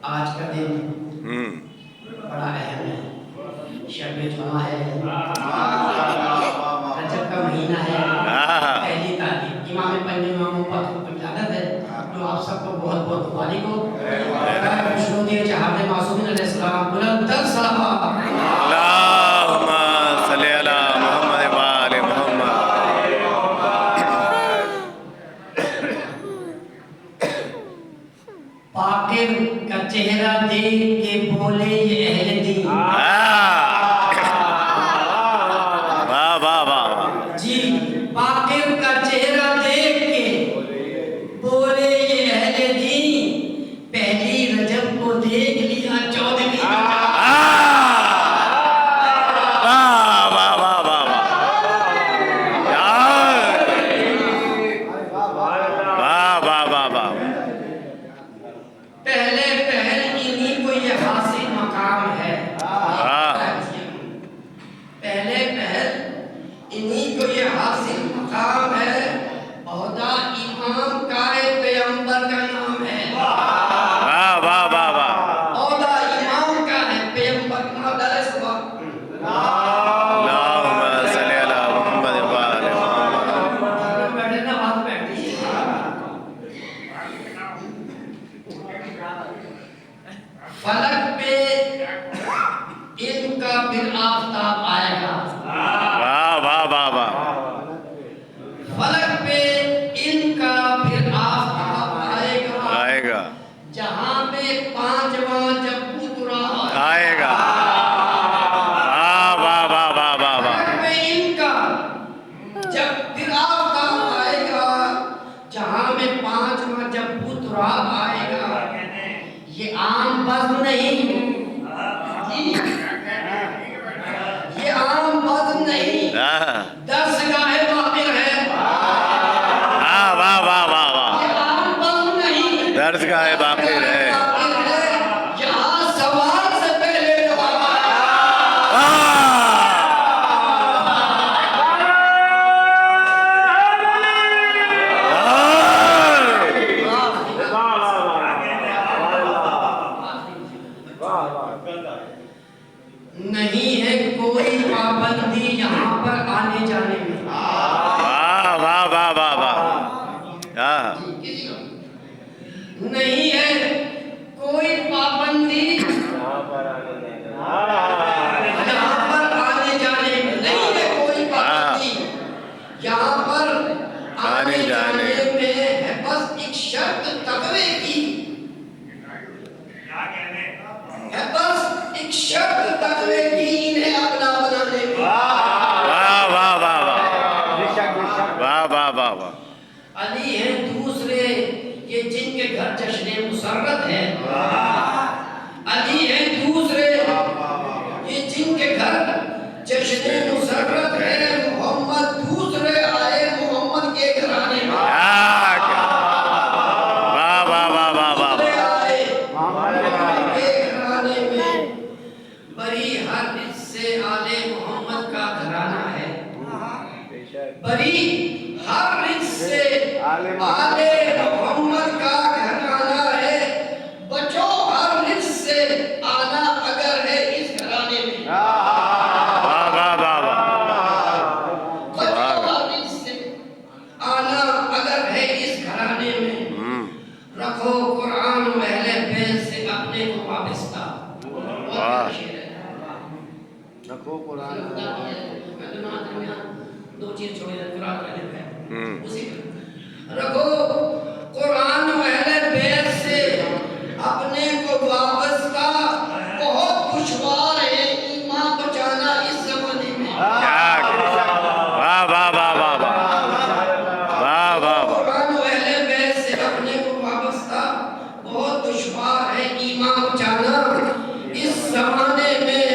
آج کا دن بڑا اہم ہے، شب جمعہ ہے، رجب کا مہینہ ہے، پہلی تاریخ امام پنج اماموں پر عادت ہے تو آپ سب کو بہت بہت مبارک ہو۔ خوشنودی جہاد معصومین علیہ السلام بلند تر صلوات اللہم صلی علی محمد و آل محمد۔ فاقر کا چہرہ دیکھ کے بولے یہ اہل دین، واہ واہ واہ جی فاقر کا چہرہ دیکھ کے بولے یہ اہل دین، پہلی رجب کو دیکھ لیا 14ویں کا پہلے پہل انہی کو یہ حاصل مقام ہے، پہلے پہل انہی کو یہ حاصل مقام ہے، عہدہ امام کائے پیغمبر کا نام ہے، عہدہ امام کا ہے پیغمبر کا نام ہے۔ اللہم صلی علی محمد و آل محمد۔ بیٹھے نا بات بیٹھ دیجیے۔ فلک پہ ان کا پھر آفتاب آئے گا، واہ واہ واہ واہ فلک پہ ان کا پھر آفتاب آئے گا، جہاں پہ پانچواں جب اترا آئے گا۔ واہ واہ واہ واہ واہ فلک پہ ان کا جب پھر آفتاب آئے گا، جہاں میں پانچواں جب اترا آئے گا، یہ عام بزم نہیں، یہ عام بزم نہیں، درسگاہ باقر ہے، واہ واہ واہ واہ یہ عام بزم نہیں، درسگاہ باقر ہے۔ یہاں سوال سے پہلے جواب نہیں ہے کوئی پابندی یہاں پر آنے جانے میں، واہ واہ واہ واہ واہ نہیں ہے کوئی پابندی یہاں پر آنے جانے میں، نہیں ہے کوئی پابندی یہاں پر آنے جانے میں، ہے بس ایک شرط تقوی کی، ہے بس ایک شرط تقوی کی انہیں اپنا بنانے میں۔ واہ واہ واہ واہ واہ واہ واہ علی ہیں دوسرے یہ جن کے گھر جشن مسرت ہے، علی ہیں دوسرے یہ جن کے گھر جشن مسرت ہے، محمد دوسرے آئے محمد کے گھرانے میں، واہ واہ واہ واہ واہ دوسرے آئے محمد کے گھرانے میں، بری ہر رز سے آل محمد کا گھرانہ ہے، بری ہر رز سے آل محمد کا گھرانہ ہے، بچو ہر رز سے آنا اگر ہے اس گھرانے میں، واہ واہ واہ واہ بچو ہر رز سے آنا اگر ہے اس گھرانے میں، رکھو قرآن و اہل بیت سے اپنے کو وابستہ، رکھو قرآن دو چیز چھوڑے قرآن اسی رکھو قرآن و اہل بیت سے اپنے کو وابستہ، بہت دشوار ہے ایمان بچانا اس زمانے میں، واہ واہ واہ واہ واہ واہ واہ قرآن و اہل بیت سے اپنے کو وابستہ، بہت دشوار ہے ایمان بچانا اس زمانے میں،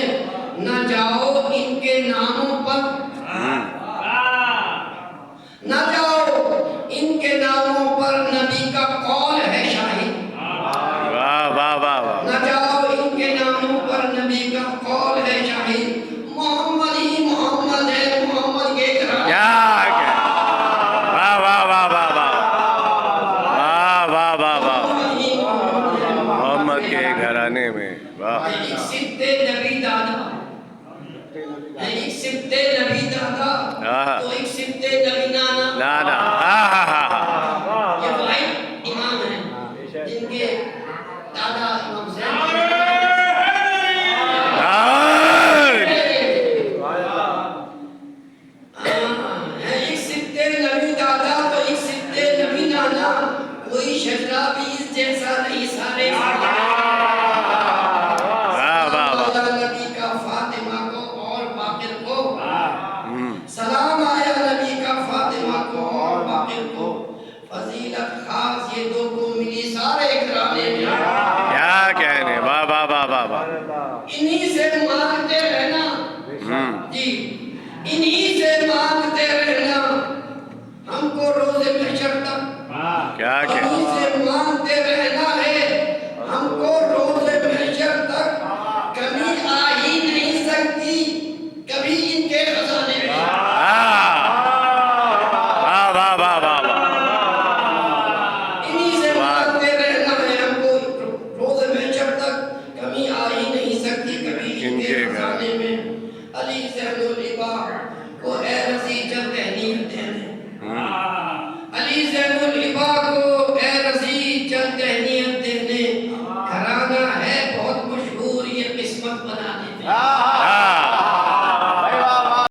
نہ جاؤ ان کے ناموں پر، نہ جاؤ ان کے ناموں پر خزانے میں واہ ایک سبتے نبی دادا ایک سبتے نبی دادا تو ایک سبتے نبی نانا نانا یہ واحد امام ہیں جن کے دادا امام زین ایک سبتے نبی دادا تو ایک سبتے نبی نانا کوئی شجرہ بھی اس جیسا نہیں سارے نبی کا فاطمہ کو اور باقر کو سلام آیا نبی کا فاطمہ کو اور باقر کو فضیلت خاص یہ دو کو ملی سارے گھرانے میں کیا کہنے واہ واہ واہ واہ واہ انہی سے مانگتے رہنا جی انہی سے مانگتے رہنا ہم کو روز محشر تک کیا کہنے انہی سے مانگتے رہنا ہے ہم کو روز محشر تک کمی آ ہی نہیں سکتی کبھی ان کے خزانے میں واہ واہ واہ واہ انہی سے مانگتے رہنا ہے ہم کو روز محشر تک کمی آ ہی نہیں سکتی کبھی ان کے خزانے میں علی زین العباد کو اے رضی جب تہنیت دینے علی زین العباد